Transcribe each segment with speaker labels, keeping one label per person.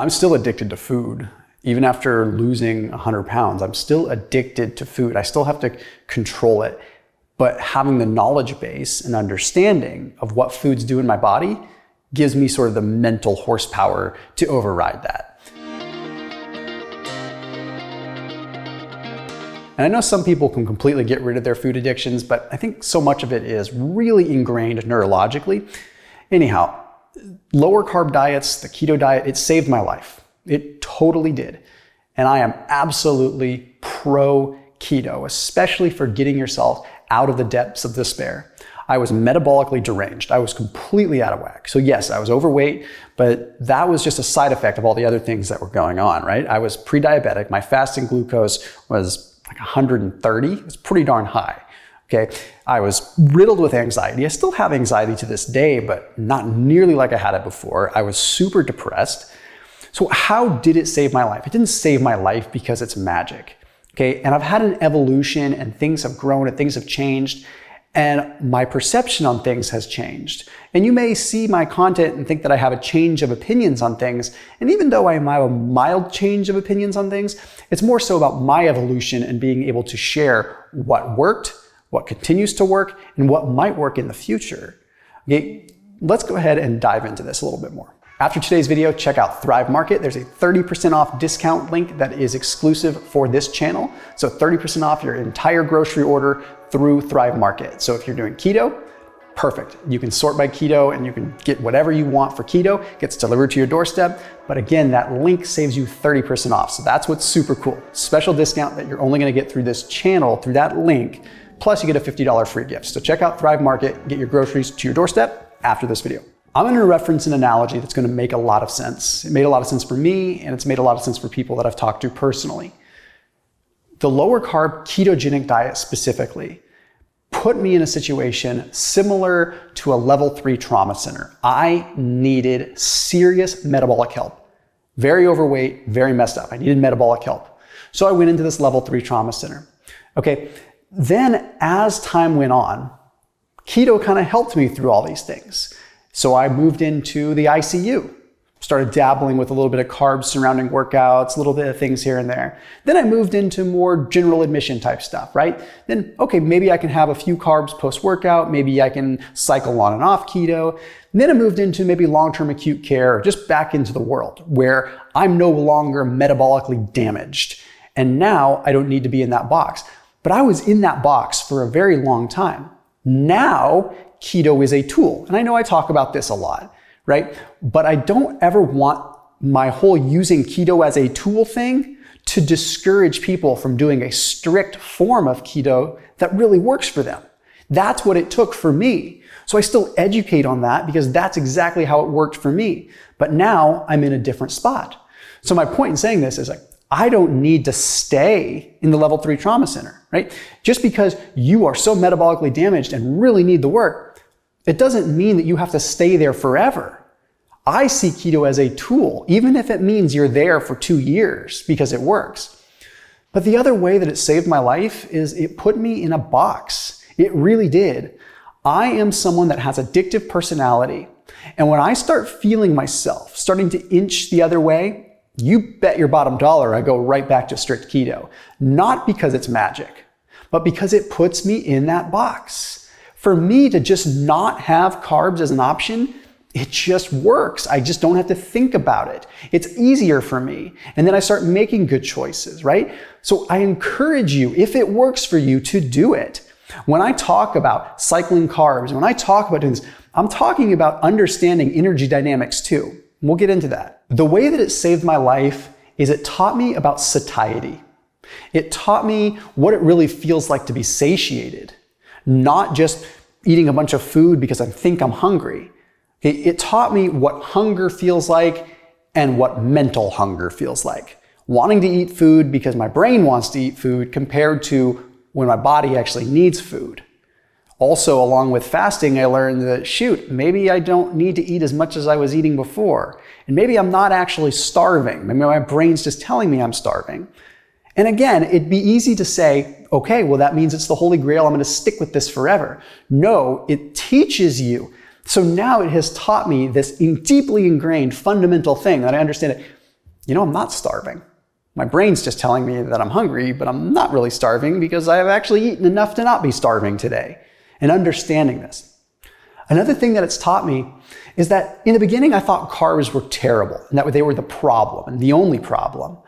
Speaker 1: I'm still addicted to food. Even after losing 100 pounds, I'm still addicted to food. I still have to control it. But having the knowledge base and understanding of what foods do in my body gives me sort of the mental horsepower to override that. And I know some people can completely get rid of their food addictions, but I think so much of it is really ingrained neurologically. Anyhow, lower carb diets, the keto diet, it saved my life. It totally did. And I am absolutely pro keto, especially for getting yourself out of the depths of despair. I was metabolically deranged. I was completely out of whack. So yes, I was overweight, but that was just a side effect of all the other things that were going on, right? I was pre-diabetic. My fasting glucose was like 130. It was pretty darn high. Okay. I was riddled with anxiety. I still have anxiety to this day, but not nearly like I had it before. I was super depressed. So how did it save my life? It didn't save my life because it's magic. Okay. And I've had an evolution and things have grown and things have changed and my perception on things has changed. And you may see my content and think that I have a change of opinions on things. And even though I have a mild change of opinions on things, it's more so about my evolution and being able to share what worked, what continues to work, and what might work in the future. Okay, let's go ahead and dive into this a little bit more. After today's video, check out Thrive Market. There's a 30% off discount link that is exclusive for this channel. So 30% off your entire grocery order through Thrive Market. So if you're doing keto, perfect. You can sort by keto and you can get whatever you want for keto. It gets delivered to your doorstep. But again, that link saves you 30% off. So that's what's super cool. Special discount that you're only gonna get through this channel, through that link. Plus you get a $50 free gift. So check out Thrive Market, get your groceries to your doorstep after this video. I'm going to reference an analogy that's going to make a lot of sense. It made a lot of sense for me, and it's made a lot of sense for people that I've talked to personally. The lower carb ketogenic diet specifically put me in a situation similar to a level 3 trauma center. I needed serious metabolic help. Very overweight, very messed up. I needed metabolic help. So I went into this level 3 trauma center. Okay. Then as time went on, keto kind of helped me through all these things. So I moved into the ICU, started dabbling with a little bit of carbs surrounding workouts, a little bit of things here and there. Then I moved into more general admission type stuff, right? Then, okay, maybe I can have a few carbs post-workout. Maybe I can cycle on and off keto. And then I moved into maybe long-term acute care, or just back into the world where I'm no longer metabolically damaged. And now I don't need to be in that box. But I was in that box for a very long time. Now, keto is a tool. And I know I talk about this a lot, right? But I don't ever want my whole using keto as a tool thing to discourage people from doing a strict form of keto that really works for them. That's what it took for me. So I still educate on that because that's exactly how it worked for me. But now I'm in a different spot. So my point in saying this is like, I don't need to stay in the level 3 trauma center, right? Just because you are so metabolically damaged and really need the work, it doesn't mean that you have to stay there forever. I see keto as a tool, even if it means you're there for 2 years because it works. But the other way that it saved my life is it put me in a box. It really did. I am someone that has addictive personality. And when I start feeling myself starting to inch the other way, you bet your bottom dollar I go right back to strict keto. Not because it's magic, but because it puts me in that box. For me to just not have carbs as an option, it just works. I just don't have to think about it. It's easier for me. And then I start making good choices, right? So I encourage you, if it works for you, to do it. When I talk about cycling carbs, when I talk about doing this, I'm talking about understanding energy dynamics too. We'll get into that. The way that it saved my life is it taught me about satiety. It taught me what it really feels like to be satiated, not just eating a bunch of food because I think I'm hungry. It taught me what hunger feels like and what mental hunger feels like. Wanting to eat food because my brain wants to eat food compared to when my body actually needs food. Also, along with fasting, I learned that, shoot, maybe I don't need to eat as much as I was eating before. And maybe I'm not actually starving. Maybe my brain's just telling me I'm starving. And again, it'd be easy to say, okay, well, that means it's the Holy Grail. I'm going to stick with this forever. No, it teaches you. So now it has taught me this deeply ingrained fundamental thing that I understand it. I'm not starving. My brain's just telling me that I'm hungry, but I'm not really starving because I have actually eaten enough to not be starving today. And understanding this. Another thing that it's taught me is that in the beginning, I thought carbs were terrible and that they were the problem and the only problem.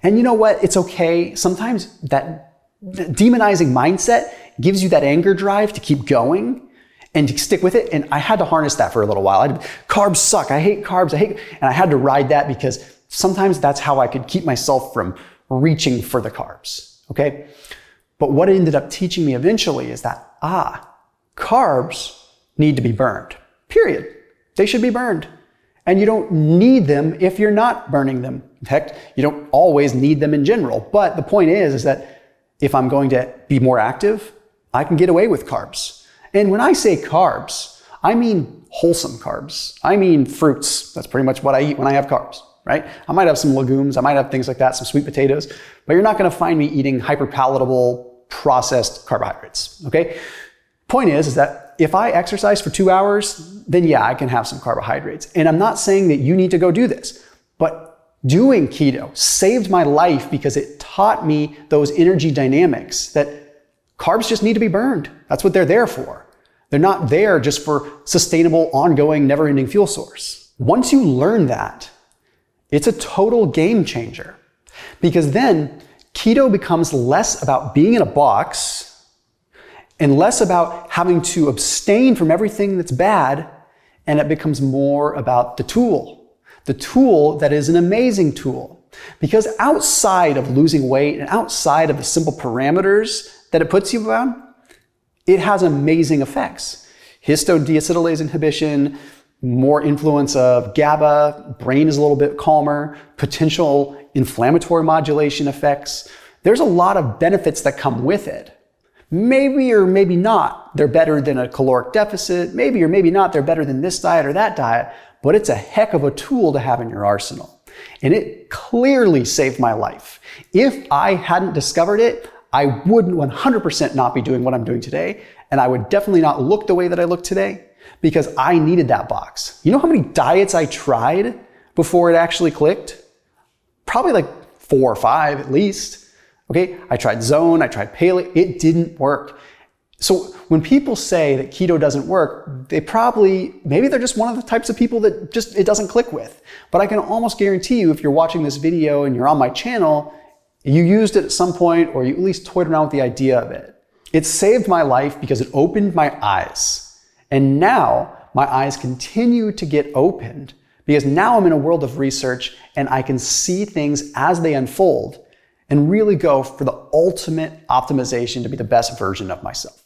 Speaker 1: And you know what? It's okay. Sometimes that demonizing mindset gives you that anger drive to keep going and to stick with it. And I had to harness that for a little while. Carbs suck. I hate carbs. And I had to ride that because sometimes that's how I could keep myself from reaching for the carbs. Okay. But what it ended up teaching me eventually is that, carbs need to be burned. Period. They should be burned. And you don't need them if you're not burning them. In fact, you don't always need them in general. But the point is that if I'm going to be more active, I can get away with carbs. And when I say carbs, I mean wholesome carbs. I mean fruits. That's pretty much what I eat when I have carbs, right? I might have some legumes. I might have things like that, some sweet potatoes. But you're not going to find me eating hyperpalatable processed carbohydrates, okay? Point is that if I exercise for 2 hours, then yeah, I can have some carbohydrates. And I'm not saying that you need to go do this, but doing keto saved my life because it taught me those energy dynamics that carbs just need to be burned. That's what they're there for. They're not there just for sustainable, ongoing, never-ending fuel source. Once you learn that, it's a total game changer because then keto becomes less about being in a box and less about having to abstain from everything that's bad, and it becomes more about the tool that is an amazing tool. Because outside of losing weight and outside of the simple parameters that it puts you on, it has amazing effects. Histone deacetylase inhibition, more influence of GABA, brain is a little bit calmer, potential inflammatory modulation effects. There's a lot of benefits that come with it. Maybe or maybe not, they're better than a caloric deficit. Maybe or maybe not, they're better than this diet or that diet, but it's a heck of a tool to have in your arsenal. And it clearly saved my life. If I hadn't discovered it, I would 100% not be doing what I'm doing today. And I would definitely not look the way that I look today because I needed that box. You know how many diets I tried before it actually clicked? Probably like 4 or 5 at least. Okay, I tried Zone, I tried Paleo, it didn't work. So when people say that keto doesn't work, maybe they're just one of the types of people that just it doesn't click with. But I can almost guarantee you if you're watching this video and you're on my channel, you used it at some point or you at least toyed around with the idea of it. It saved my life because it opened my eyes. And now my eyes continue to get opened because now I'm in a world of research and I can see things as they unfold and really go for the ultimate optimization to be the best version of myself.